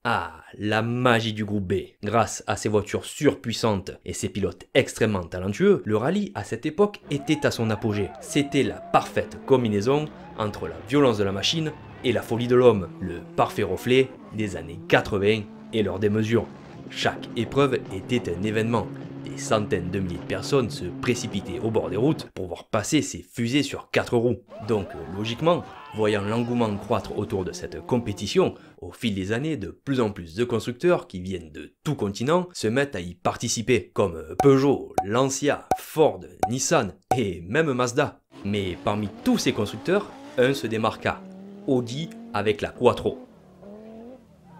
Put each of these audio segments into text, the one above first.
Ah, la magie du groupe B. Grâce à ses voitures surpuissantes et ses pilotes extrêmement talentueux, le rallye à cette époque était à son apogée. C'était la parfaite combinaison entre la violence de la machine et la folie de l'homme, le parfait reflet des années 80 et leur démesure. Chaque épreuve était un événement. Des centaines de milliers de personnes se précipitaient au bord des routes pour voir passer ces fusées sur 4 roues. Donc logiquement, voyant l'engouement croître autour de cette compétition, au fil des années, de plus en plus de constructeurs qui viennent de tout continent se mettent à y participer, comme Peugeot, Lancia, Ford, Nissan et même Mazda. Mais parmi tous ces constructeurs, un se démarqua, Audi avec la Quattro.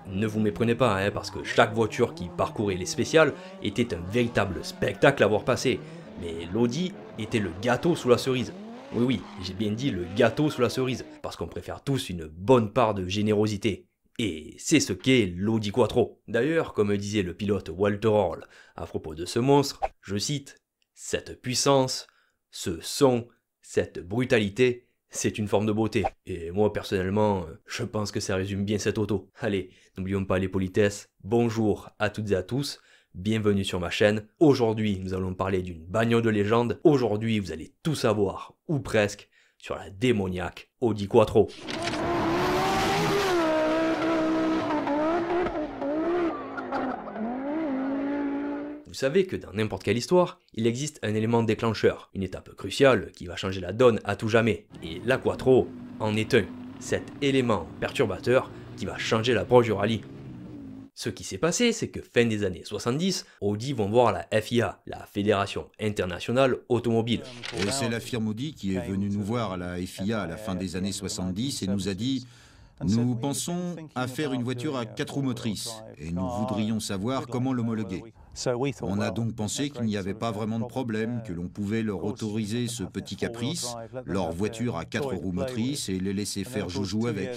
Ne vous méprenez pas, parce que chaque voiture qui parcourait les spéciales était un véritable spectacle à voir passer. Mais l'Audi était le gâteau sous la cerise. Oui, oui, j'ai bien dit le gâteau sous la cerise, parce qu'on préfère tous une bonne part de générosité. Et c'est ce qu'est l'Audi Quattro. D'ailleurs, comme disait le pilote Walter Hall à propos de ce monstre, je cite, « Cette puissance, ce son, cette brutalité, c'est une forme de beauté. » Et moi personnellement, je pense que ça résume bien cette auto. Allez, n'oublions pas les politesses. Bonjour à toutes et à tous, bienvenue sur ma chaîne. Aujourd'hui, nous allons parler d'une bagnole de légende. Aujourd'hui, vous allez tout savoir, ou presque, sur la démoniaque Audi Quattro. Vous savez que dans n'importe quelle histoire, il existe un élément déclencheur, une étape cruciale qui va changer la donne à tout jamais. Et la Quattro en est un, cet élément perturbateur qui va changer l'approche du rallye. Ce qui s'est passé, c'est que fin des années 70, Audi vont voir la FIA, la Fédération Internationale Automobile. C'est la firme Audi qui est venue nous voir à la FIA à la fin des années 70 et nous a dit « Nous pensons à faire une voiture à 4 roues motrices et nous voudrions savoir comment l'homologuer. » On a donc pensé qu'il n'y avait pas vraiment de problème, que l'on pouvait leur autoriser ce petit caprice, leur voiture à 4 roues motrices et les laisser faire joujou avec.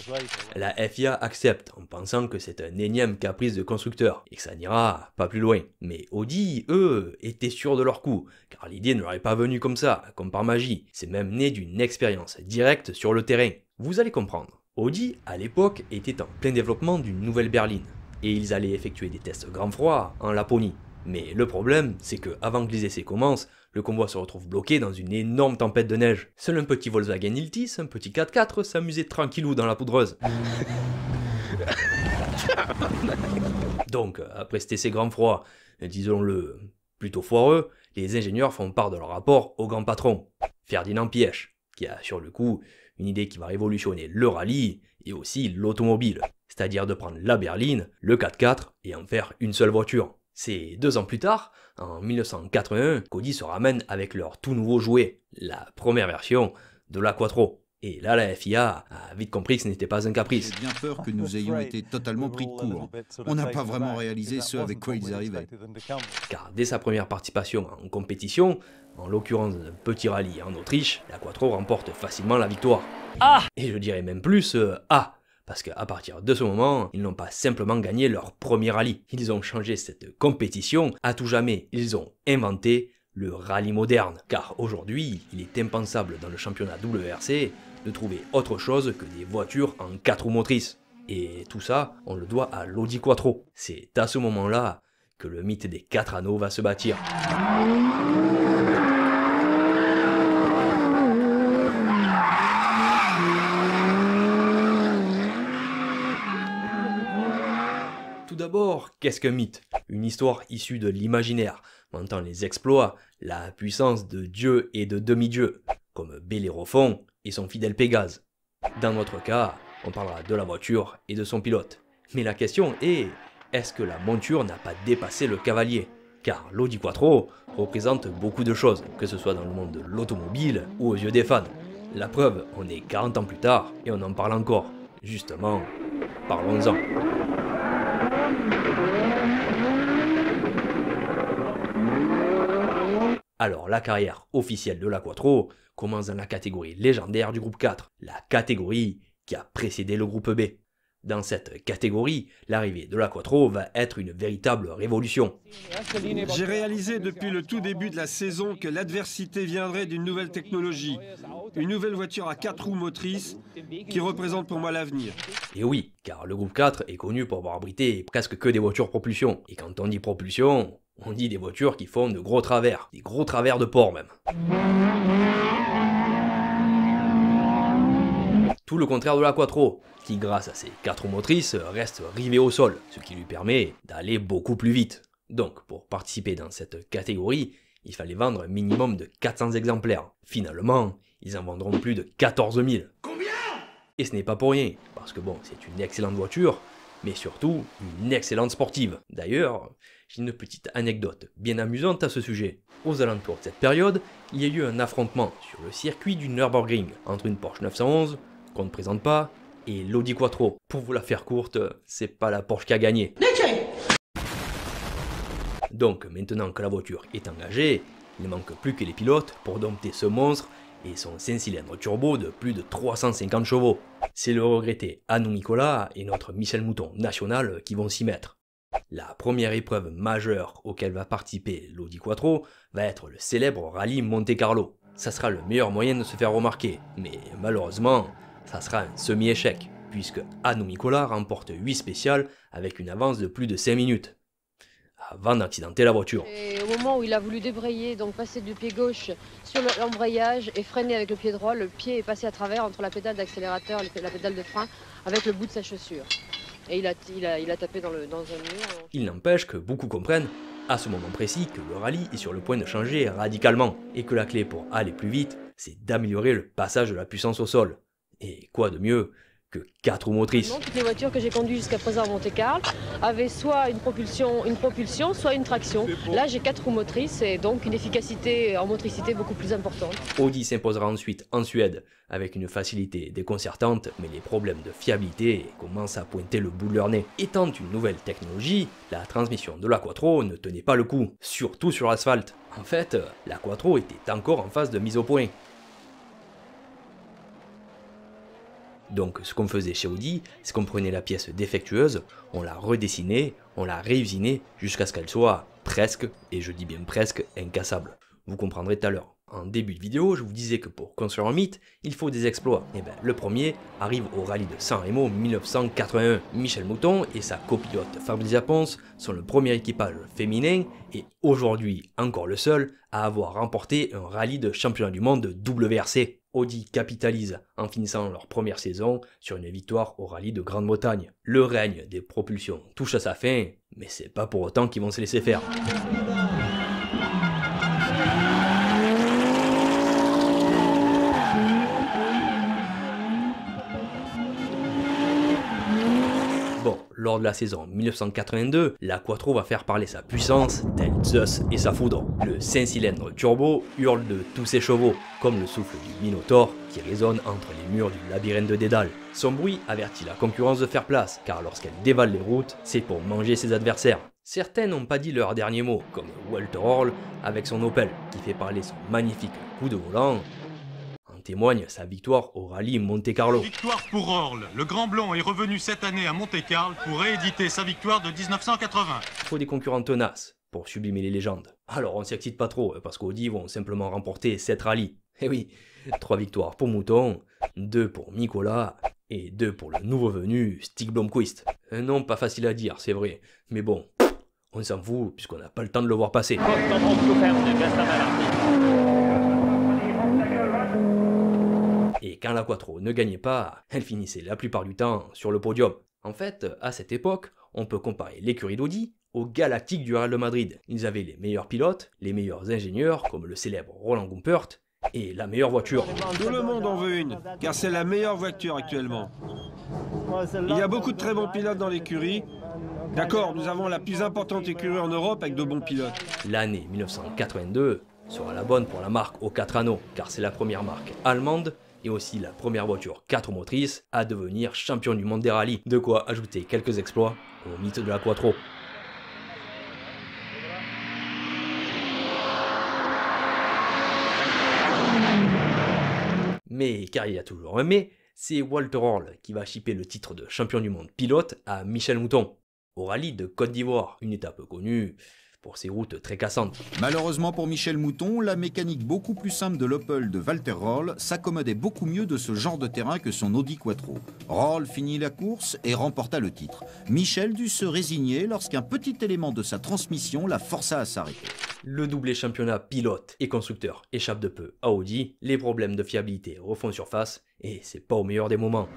La FIA accepte en pensant que c'est un énième caprice de constructeur et que ça n'ira pas plus loin. Mais Audi, eux, étaient sûrs de leur coup, car l'idée ne leur est pas venue comme ça, comme par magie. C'est même né d'une expérience directe sur le terrain. Vous allez comprendre. Audi, à l'époque, était en plein développement d'une nouvelle berline, et ils allaient effectuer des tests grand froid en Laponie. Mais le problème, c'est que avant que les essais commencent, le convoi se retrouve bloqué dans une énorme tempête de neige. Seul un petit Volkswagen Iltis, un petit 4x4 s'amusait tranquillou dans la poudreuse. Donc, après cet essai grand froid, disons-le plutôt foireux, les ingénieurs font part de leur rapport au grand patron, Ferdinand Piëch, qui a sur le coup une idée qui va révolutionner le rallye et aussi l'automobile, c'est-à-dire de prendre la berline, le 4x4 et en faire une seule voiture. C'est 2 ans plus tard, en 1981, qu'Audi se ramène avec leur tout nouveau jouet, la première version de la Quattro. Et là, la FIA a vite compris que ce n'était pas un caprice. J'ai bien peur que nous ayons été totalement pris de court. On n'a pas vraiment réalisé ce avec quoi ils arrivaient. Car dès sa première participation en compétition, en l'occurrence d'un petit rallye en Autriche, la Quattro remporte facilement la victoire. Ah! Et je dirais même plus parce qu'à partir de ce moment, ils n'ont pas simplement gagné leur premier rallye. Ils ont changé cette compétition à tout jamais. Ils ont inventé le rallye moderne. Car aujourd'hui, il est impensable dans le championnat WRC de trouver autre chose que des voitures en 4 roues motrices. Et tout ça, on le doit à l'Audi Quattro. C'est à ce moment-là que le mythe des 4 anneaux va se bâtir. Tout d'abord, qu'est-ce qu'un mythe? Une histoire issue de l'imaginaire, vantant les exploits, la puissance de dieux et de demi-dieux, comme Bellérophon et son fidèle Pégase. Dans notre cas, on parlera de la voiture et de son pilote. Mais la question est-ce que la monture n'a pas dépassé le cavalier? Car l'Audi Quattro représente beaucoup de choses, que ce soit dans le monde de l'automobile ou aux yeux des fans. La preuve, on est 40 ans plus tard et on en parle encore. Justement, parlons-en. Alors, la carrière officielle de la Quattro commence dans la catégorie légendaire du groupe 4, la catégorie qui a précédé le groupe B. Dans cette catégorie, l'arrivée de la Quattro va être une véritable révolution. J'ai réalisé depuis le tout début de la saison que l'adversité viendrait d'une nouvelle technologie, une nouvelle voiture à 4 roues motrices qui représente pour moi l'avenir. Et oui, car le groupe 4 est connu pour avoir abrité presque que des voitures propulsion. Et quand on dit propulsion, on dit des voitures qui font de gros travers, des gros travers de port même. Tout le contraire de la Quattro, qui grâce à ses 4 roues motrices reste rivée au sol, ce qui lui permet d'aller beaucoup plus vite. Donc pour participer dans cette catégorie, il fallait vendre un minimum de 400 exemplaires. Finalement, ils en vendront plus de 14 000. Combien? Et ce n'est pas pour rien, parce que bon, c'est une excellente voiture, mais surtout une excellente sportive. D'ailleurs, j'ai une petite anecdote bien amusante à ce sujet. Aux alentours de cette période, il y a eu un affrontement sur le circuit du Nürburgring entre une Porsche 911, qu'on ne présente pas, et l'Audi Quattro. Pour vous la faire courte, c'est pas la Porsche qui a gagné. Donc maintenant que la voiture est engagée, il ne manque plus que les pilotes pour dompter ce monstre et son 5 cylindres turbo de plus de 350 chevaux. C'est le regretté Hannu Mikkola et notre Michel Mouton national qui vont s'y mettre. La première épreuve majeure auquel va participer l'Audi Quattro va être le célèbre rallye Monte-Carlo. Ça sera le meilleur moyen de se faire remarquer, mais malheureusement, ça sera un semi-échec, puisque Hannu Mikkola remporte 8 spéciales avec une avance de plus de 5 minutes, avant d'accidenter la voiture. Et au moment où il a voulu débrayer, donc passer du pied gauche sur l'embrayage et freiner avec le pied droit, le pied est passé à travers entre la pédale d'accélérateur et la pédale de frein avec le bout de sa chaussure. Et il a tapé dans un mur. Il n'empêche que beaucoup comprennent à ce moment précis que le rallye est sur le point de changer radicalement et que la clé pour aller plus vite, c'est d'améliorer le passage de la puissance au sol. Et quoi de mieux que 4 roues motrices. Toutes les voitures que j'ai conduites jusqu'à présent à Monte-Carlo avaient soit une propulsion, soit une traction. Là, j'ai 4 roues motrices et donc une efficacité en motricité beaucoup plus importante. Audi s'imposera ensuite en Suède avec une facilité déconcertante, mais les problèmes de fiabilité commencent à pointer le bout de leur nez. Étant une nouvelle technologie, la transmission de la Quattro ne tenait pas le coup, surtout sur l'asphalte. En fait, la Quattro était encore en phase de mise au point. Donc ce qu'on faisait chez Audi, c'est qu'on prenait la pièce défectueuse, on la redessinait, on la réusinait jusqu'à ce qu'elle soit presque, et je dis bien presque, incassable. Vous comprendrez tout à l'heure. En début de vidéo, je vous disais que pour construire un mythe, il faut des exploits. Et bien le premier arrive au rallye de San Remo 1981. Michel Mouton et sa copilote Fabrizia Pons sont le premier équipage féminin et aujourd'hui encore le seul à avoir remporté un rallye de championnat du monde WRC. Audi capitalise en finissant leur première saison sur une victoire au rallye de Grande-Bretagne. Le règne des propulsions touche à sa fin, mais c'est pas pour autant qu'ils vont se laisser faire. Bon, lors de la saison 1982, la Quattro va faire parler sa puissance tel Zeus et sa foudre. Le 5 cylindres turbo hurle de tous ses chevaux, comme le souffle du Minotaure qui résonne entre les murs du labyrinthe de Dédale. Son bruit avertit la concurrence de faire place, car lorsqu'elle dévale les routes, c'est pour manger ses adversaires. Certains n'ont pas dit leur dernier mot, comme Walter Orle avec son Opel, qui fait parler son magnifique coup de volant. Témoigne sa victoire au rallye Monte-Carlo. Victoire pour Orle. Le Grand Blond est revenu cette année à Monte-Carlo pour rééditer sa victoire de 1980. Il faut des concurrents tenaces pour sublimer les légendes. Alors on s'excite pas trop, parce qu'Audi vont simplement remporter 7 rallyes. Eh oui, 3 victoires pour Mouton, 2 pour Mikkola et 2 pour le nouveau venu Stig Blomqvist. Un nom pas facile à dire, c'est vrai, mais bon, on s'en fout puisqu'on n'a pas le temps de le voir passer. Et quand la Quattro ne gagnait pas, elle finissait la plupart du temps sur le podium. En fait, à cette époque, on peut comparer l'écurie d'Audi aux Galactiques du Real de Madrid. Ils avaient les meilleurs pilotes, les meilleurs ingénieurs, comme le célèbre Roland Gumpert, et la meilleure voiture. Tout le monde en veut une, car c'est la meilleure voiture actuellement. Il y a beaucoup de très bons pilotes dans l'écurie. D'accord, nous avons la plus importante écurie en Europe avec de bons pilotes. L'année 1982 sera la bonne pour la marque aux 4 anneaux, car c'est la première marque allemande et aussi la première voiture 4 motrices à devenir champion du monde des rallyes. De quoi ajouter quelques exploits au mythe de la Quattro. Mais car il y a toujours un mais, c'est Walter Röhrl qui va chipper le titre de champion du monde pilote à Michel Mouton, au rallye de Côte d'Ivoire, une étape connue pour ses routes très cassantes. Malheureusement pour Michel Mouton, la mécanique beaucoup plus simple de l'Opel de Walter Röhrl s'accommodait beaucoup mieux de ce genre de terrain que son Audi Quattro. Röhrl finit la course et remporta le titre. Michel dut se résigner lorsqu'un petit élément de sa transmission la força à s'arrêter. Le doublé championnat pilote et constructeur échappe de peu à Audi, les problèmes de fiabilité refont surface et c'est pas au meilleur des moments.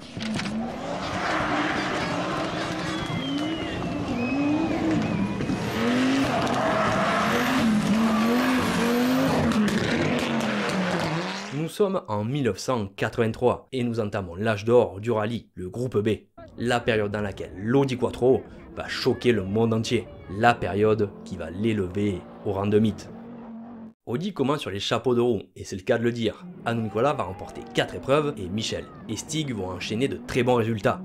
Nous sommes en 1983 et nous entamons l'âge d'or du rallye, le groupe B. La période dans laquelle l'Audi Quattro va choquer le monde entier. La période qui va l'élever au rang de mythe. Audi commence sur les chapeaux de roue, et c'est le cas de le dire. Hanno Nicola va remporter 4 épreuves et Michel et Stig vont enchaîner de très bons résultats.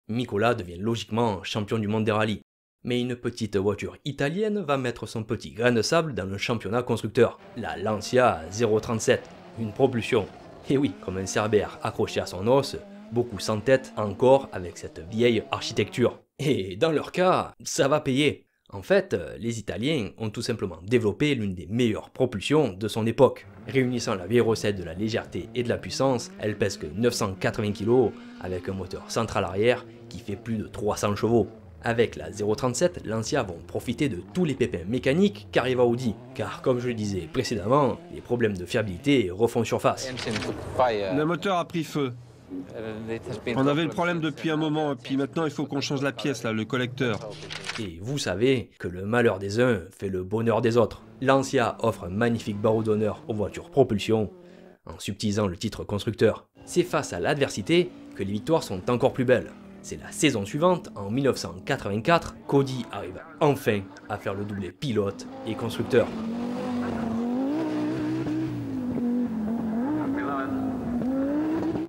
Nicola devient logiquement champion du monde des rallyes. Mais une petite voiture italienne va mettre son petit grain de sable dans le championnat constructeur, la Lancia 037, une propulsion. Et oui, comme un cerbère accroché à son os, beaucoup s'entêtent encore avec cette vieille architecture. Et dans leur cas, ça va payer. En fait, les Italiens ont tout simplement développé l'une des meilleures propulsions de son époque. Réunissant la vieille recette de la légèreté et de la puissance, elle pèse que 980 kg avec un moteur central arrière qui fait plus de 300 chevaux. Avec la 037, Lancia vont profiter de tous les pépins mécaniques qu'arrive à Audi, car comme je le disais précédemment, les problèmes de fiabilité refont surface. Le moteur a pris feu. On avait le problème depuis un moment, et puis maintenant il faut qu'on change la pièce, là, le collecteur. Et vous savez que le malheur des uns fait le bonheur des autres. Lancia offre un magnifique barreau d'honneur aux voitures propulsion, en subtilisant le titre constructeur. C'est face à l'adversité que les victoires sont encore plus belles. C'est la saison suivante, en 1984, qu'Audi arrive enfin à faire le doublé pilote et constructeur.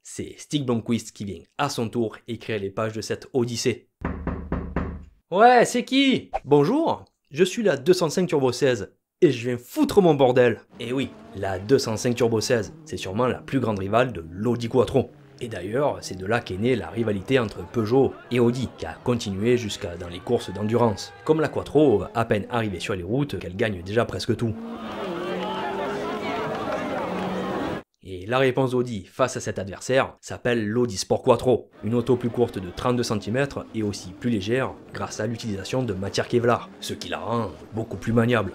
C'est Stig Blomqvist qui vient à son tour écrire les pages de cette odyssée. Ouais, c'est qui? Bonjour, je suis la 205 Turbo 16 et je viens foutre mon bordel. Et oui, la 205 Turbo 16, c'est sûrement la plus grande rivale de l'Audi Quattro. Et d'ailleurs, c'est de là qu'est née la rivalité entre Peugeot et Audi, qui a continué jusqu'à dans les courses d'endurance. Comme la Quattro, à peine arrivée sur les routes, qu'elle gagne déjà presque tout. Et la réponse d'Audi face à cet adversaire s'appelle l'Audi Sport Quattro, une auto plus courte de 32 cm et aussi plus légère grâce à l'utilisation de matière Kevlar, ce qui la rend beaucoup plus maniable.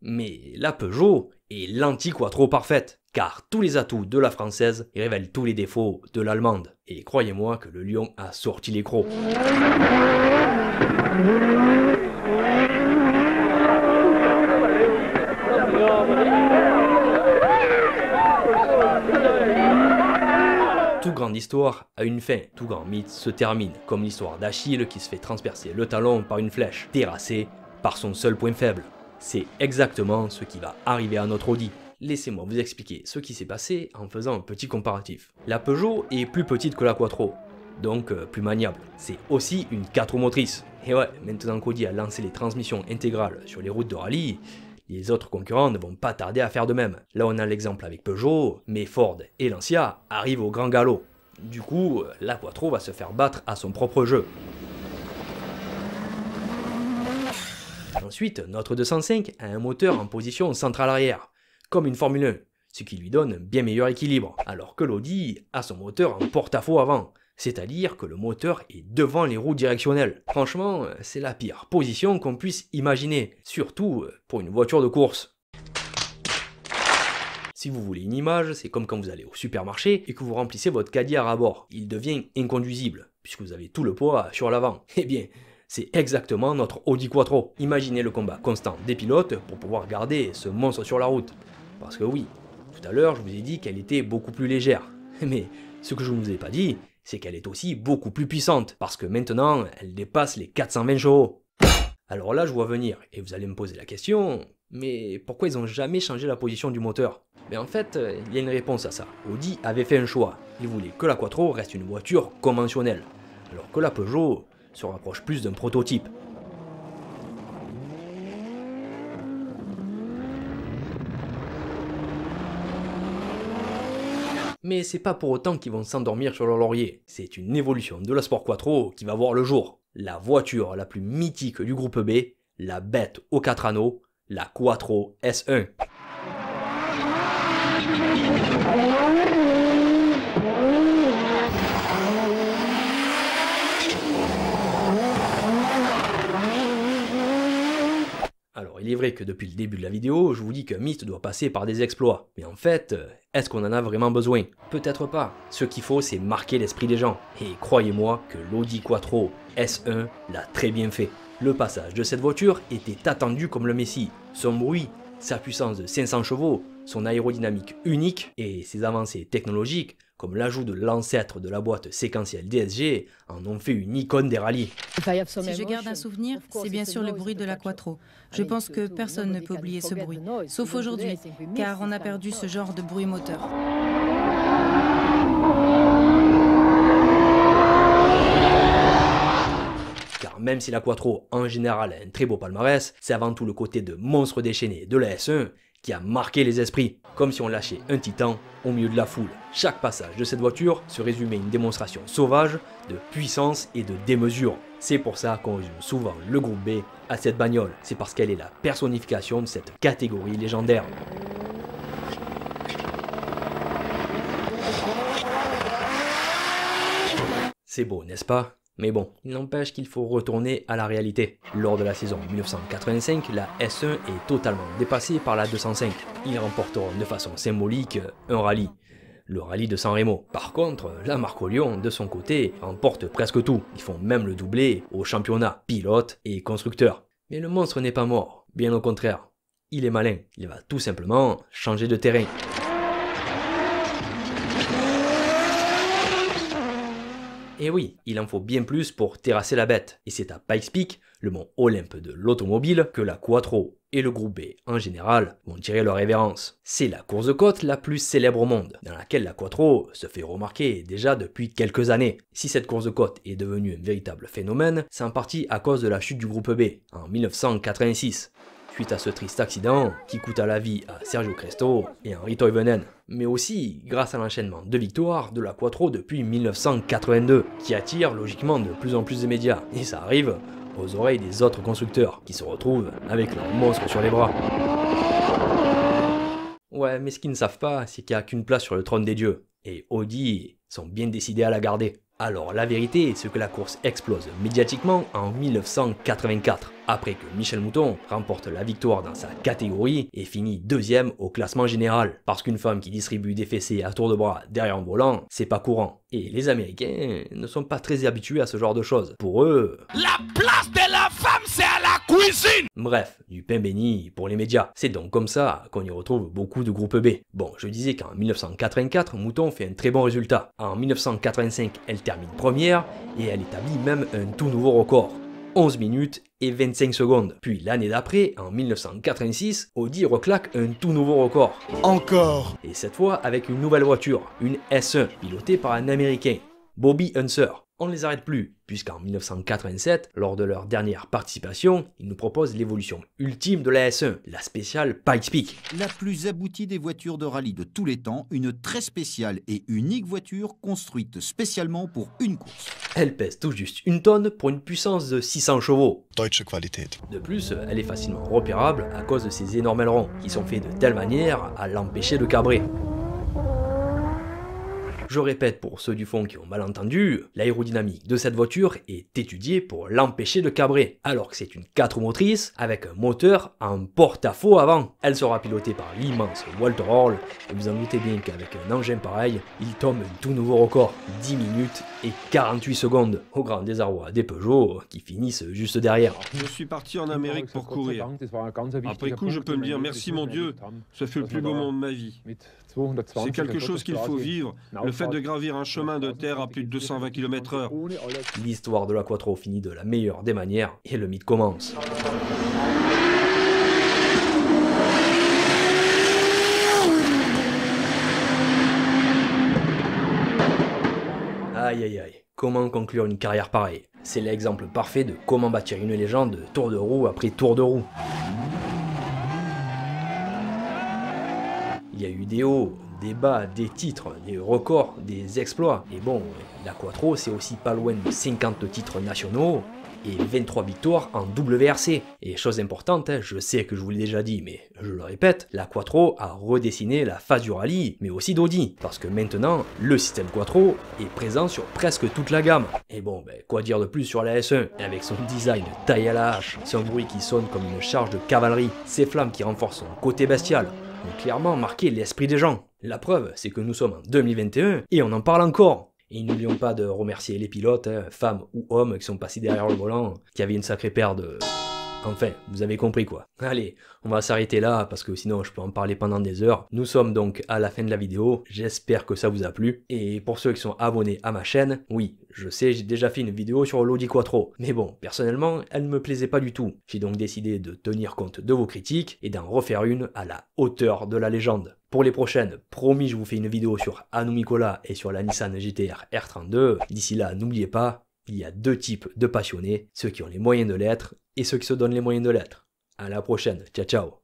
Mais la Peugeot est l'anti-Quattro parfaite, car tous les atouts de la française révèlent tous les défauts de l'allemande. Et croyez-moi que le lion a sorti les crocs. Toute grande histoire a une fin, tout grand mythe se termine, comme l'histoire d'Achille qui se fait transpercer le talon par une flèche, terrassé par son seul point faible. C'est exactement ce qui va arriver à notre Audi. Laissez-moi vous expliquer ce qui s'est passé en faisant un petit comparatif. La Peugeot est plus petite que la Quattro, donc plus maniable. C'est aussi une 4 roues motrices. Et ouais, maintenant qu'Audi a lancé les transmissions intégrales sur les routes de rallye, les autres concurrents ne vont pas tarder à faire de même. Là on a l'exemple avec Peugeot, mais Ford et Lancia arrivent au grand galop. Du coup, la Quattro va se faire battre à son propre jeu. Ensuite, notre 205 a un moteur en position centrale arrière, comme une Formule 1, ce qui lui donne un bien meilleur équilibre, alors que l'Audi a son moteur en porte-à-faux avant, c'est-à-dire que le moteur est devant les roues directionnelles. Franchement, c'est la pire position qu'on puisse imaginer, surtout pour une voiture de course. Si vous voulez une image, c'est comme quand vous allez au supermarché et que vous remplissez votre caddie à ras-bord. Il devient inconduisible, puisque vous avez tout le poids sur l'avant. Eh bien, c'est exactement notre Audi Quattro. Imaginez le combat constant des pilotes pour pouvoir garder ce monstre sur la route. Parce que oui, tout à l'heure je vous ai dit qu'elle était beaucoup plus légère. Mais ce que je ne vous ai pas dit, c'est qu'elle est aussi beaucoup plus puissante. Parce que maintenant, elle dépasse les 420 chevaux. Alors là, je vois venir, et vous allez me poser la question, mais pourquoi ils n'ont jamais changé la position du moteur? Mais en fait, il y a une réponse à ça. Audi avait fait un choix. Il voulait que la Quattro reste une voiture conventionnelle, alors que la Peugeot se rapproche plus d'un prototype. Mais c'est pas pour autant qu'ils vont s'endormir sur leur laurier. C'est une évolution de la Sport Quattro qui va voir le jour. La voiture la plus mythique du groupe B, la bête aux 4 anneaux, la Quattro S1. Alors il est vrai que depuis le début de la vidéo, je vous dis qu'un mythe doit passer par des exploits. Mais en fait, est-ce qu'on en a vraiment besoin? Peut-être pas. Ce qu'il faut, c'est marquer l'esprit des gens. Et croyez-moi que l'Audi Quattro S1 l'a très bien fait. Le passage de cette voiture était attendu comme le Messie. Son bruit, sa puissance de 500 chevaux, son aérodynamique unique et ses avancées technologiques, comme l'ajout de l'ancêtre de la boîte séquentielle DSG, en ont fait une icône des rallyes. Si je garde un souvenir, c'est bien sûr le bruit de la Quattro. Je pense que personne ne peut oublier ce bruit, sauf aujourd'hui, car on a perdu ce genre de bruit moteur. Car même si la Quattro en général a un très beau palmarès, c'est avant tout le côté de monstre déchaîné de la S1 qui a marqué les esprits, comme si on lâchait un titan au milieu de la foule. Chaque passage de cette voiture se résumait une démonstration sauvage de puissance et de démesure. C'est pour ça qu'on résume souvent le groupe B à cette bagnole. C'est parce qu'elle est la personnification de cette catégorie légendaire. C'est beau, n'est-ce pas? Mais bon, il n'empêche qu'il faut retourner à la réalité. Lors de la saison 1985, la S1 est totalement dépassée par la 205. Ils remporteront de façon symbolique un rallye, le rallye de San Remo. Par contre, la marque Lyon, de son côté, remporte presque tout. Ils font même le doublé au championnat, pilote et constructeur. Mais le monstre n'est pas mort, bien au contraire. Il est malin, il va tout simplement changer de terrain. Et oui, il en faut bien plus pour terrasser la bête. Et c'est à Pikes Peak, le mont Olympe de l'automobile, que la Quattro et le groupe B en général vont tirer leur révérence. C'est la course de côte la plus célèbre au monde, dans laquelle la Quattro se fait remarquer déjà depuis quelques années. Si cette course de côte est devenue un véritable phénomène, c'est en partie à cause de la chute du groupe B en 1986. Suite à ce triste accident qui coûta la vie à Sergio Cresto et Henri Toivonen, mais aussi grâce à l'enchaînement de victoires de la Quattro depuis 1982, qui attire logiquement de plus en plus de médias, et ça arrive aux oreilles des autres constructeurs, qui se retrouvent avec leur monstre sur les bras. Ouais, mais ce qu'ils ne savent pas, c'est qu'il n'y a qu'une place sur le trône des dieux, et Audi sont bien décidés à la garder. Alors la vérité, c'est que la course explose médiatiquement en 1984, après que Michel Mouton remporte la victoire dans sa catégorie et finit deuxième au classement général. Parce qu'une femme qui distribue des fessées à tour de bras derrière un volant, c'est pas courant. Et les Américains ne sont pas très habitués à ce genre de choses. Pour eux, la place de la femme, c'est à la cuisine! Bref, du pain béni pour les médias. C'est donc comme ça qu'on y retrouve beaucoup de groupes B. Bon, je disais qu'en 1984, Mouton fait un très bon résultat. En 1985, elle termine première et elle établit même un tout nouveau record. 11 minutes et 25 secondes. Puis l'année d'après, en 1986, Audi reclaque un tout nouveau record. Encore! Et cette fois avec une nouvelle voiture, une S1, pilotée par un Américain, Bobby Unser. On ne les arrête plus, puisqu'en 1987, lors de leur dernière participation, ils nous proposent l'évolution ultime de la S1, la spéciale Pikes Peak. La plus aboutie des voitures de rallye de tous les temps, une très spéciale et unique voiture construite spécialement pour une course. Elle pèse tout juste 1 tonne pour une puissance de 600 chevaux. Deutsche Qualität. De plus, elle est facilement repérable à cause de ses énormes ailerons, qui sont faits de telle manière à l'empêcher de cabrer. Je répète pour ceux du fond qui ont mal entendu, l'aérodynamique de cette voiture est étudiée pour l'empêcher de cabrer, alors que c'est une 4 motrices avec un moteur en porte-à-faux avant. Elle sera pilotée par l'immense Walter Hall, et vous en doutez bien qu'avec un engin pareil, il tombe un tout nouveau record, 10 minutes et 48 secondes, au grand désarroi des Peugeot qui finissent juste derrière. Je suis parti en Amérique pour courir. Après coup, je peux me dire merci mon Dieu, ce fut le plus beau moment de ma vie. C'est quelque chose qu'il faut vivre, le fait de gravir un chemin de terre à plus de 220 km/h. L'histoire de la Quattro finit de la meilleure des manières et le mythe commence. Aïe aïe aïe, comment conclure une carrière pareille? C'est l'exemple parfait de comment bâtir une légende tour de roue après tour de roue. Il y a eu des hauts, des bas, des titres, des records, des exploits. Et bon, la Quattro c'est aussi pas loin de 50 titres nationaux et 23 victoires en WRC. Et chose importante, je sais que je vous l'ai déjà dit, mais je le répète, la Quattro a redessiné la face du rallye, mais aussi d'Audi, parce que maintenant, le système Quattro est présent sur presque toute la gamme. Et bon, quoi dire de plus sur la S1, avec son design taille à la hache, son bruit qui sonne comme une charge de cavalerie, ses flammes qui renforcent son côté bestial, ont clairement marqué l'esprit des gens. La preuve, c'est que nous sommes en 2021 et on en parle encore. Et n'oublions pas de remercier les pilotes, femmes ou hommes qui sont passés derrière le volant, qui avaient une sacrée paire de... Enfin, vous avez compris quoi. Allez, on va s'arrêter là parce que sinon je peux en parler pendant des heures. Nous sommes donc à la fin de la vidéo, j'espère que ça vous a plu. Et pour ceux qui sont abonnés à ma chaîne, oui, je sais, j'ai déjà fait une vidéo sur l'Audi Quattro. Mais bon, personnellement, elle ne me plaisait pas du tout. J'ai donc décidé de tenir compte de vos critiques et d'en refaire une à la hauteur de la légende. Pour les prochaines, promis, je vous fais une vidéo sur Hannu Mikkola et sur la Nissan GT-R R32. D'ici là, n'oubliez pas, il y a deux types de passionnés, ceux qui ont les moyens de l'être et ceux qui se donnent les moyens de l'être. À la prochaine, ciao ciao.